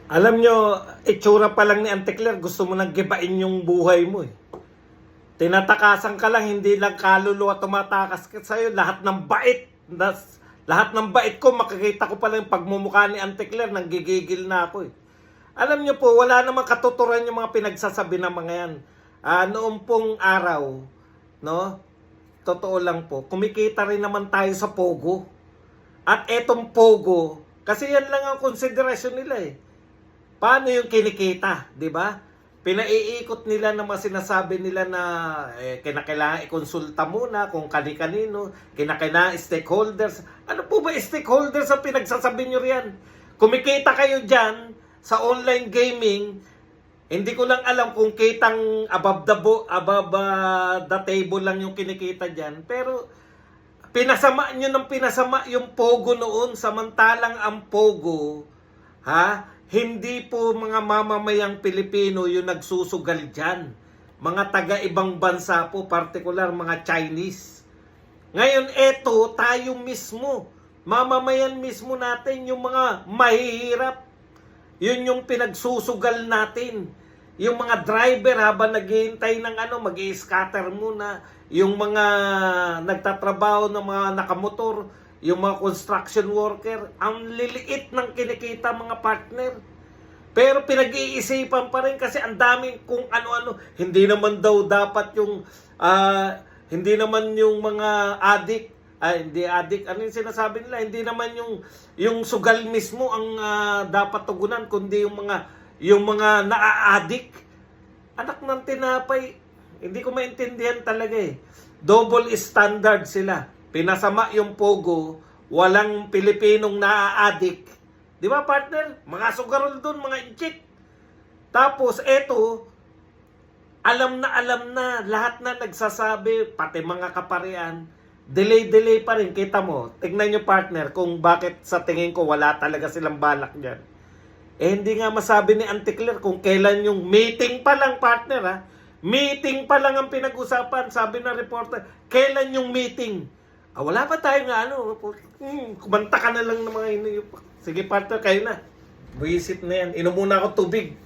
Alam nyo, itsura pa lang ni Auntie Claire, gusto mo nang gibain yung buhay mo eh. Tinatakasan ka lang, hindi lang kaluluwa tumatakas ka sa'yo. Lahat ng bait, lahat ng bait ko, makikita ko pa lang yung pagmumukha ni Auntie Claire, nanggigigil na ako eh. Alam nyo po, wala namang katuturan yung mga pinagsasabi ng mga yan. Noong pong araw, no, totoo lang po, kumikita rin naman tayo sa Pogo. At etong Pogo, kasi yan lang ang konsiderasyon nila eh. Paano yung kinikita, di ba? Pinaiikot nila ng mga sinasabi nila na kinakailangan ikonsulta muna kung kani-kanino, kinakailangan stakeholders. Ano po ba stakeholders ang pinagsasabi nyo riyan? Kumikita kayo dyan sa online gaming, hindi ko lang alam kung kitang above the table lang yung kinikita dyan. Pero pinasama nyo ng pinasama yung Pogo noon, samantalang ang Pogo, hindi po mga mamamayang Pilipino yung nagsusugal dyan. Mga taga-ibang bansa po, partikular mga Chinese. Ngayon, eto, tayo mismo, mamamayan mismo natin, yung mga mahihirap. Yun yung pinagsusugal natin. Yung mga driver habang naghihintay ng mag-i-scatter muna. Yung mga nagtatrabaho ng mga nakamotor, yung mga construction worker, ang liliit ng kinikita mga partner. Pero pinag-iisipan pa rin kasi ang daming kung ano-ano. Hindi naman daw dapat yung, hindi naman yung mga hindi addict, ano yung sinasabi nila? Hindi naman yung sugal mismo ang dapat tugunan, kundi yung mga naa-addict. Anak ng tinapay, hindi ko maintindihan talaga eh. Double standard sila. Pinasama yung Pogo, walang Pilipinong naa-addict. Di ba partner? Mga sugarol doon, mga inchik. Tapos eto, alam na lahat na nagsasabi, pati mga kaparian, delay pa rin. Kita mo, tignan nyo partner kung bakit sa tingin ko wala talaga silang balak dyan. Hindi nga masabi ni Auntie Claire kung kailan yung meeting pa lang partner Meeting pa lang ang pinag-usapan, sabi ng reporter. Kailan yung meeting? Wala pa tayo nga kumanta ka na lang ng mga Sige partner, kayo na. Buisit na yan. Inom muna ako tubig.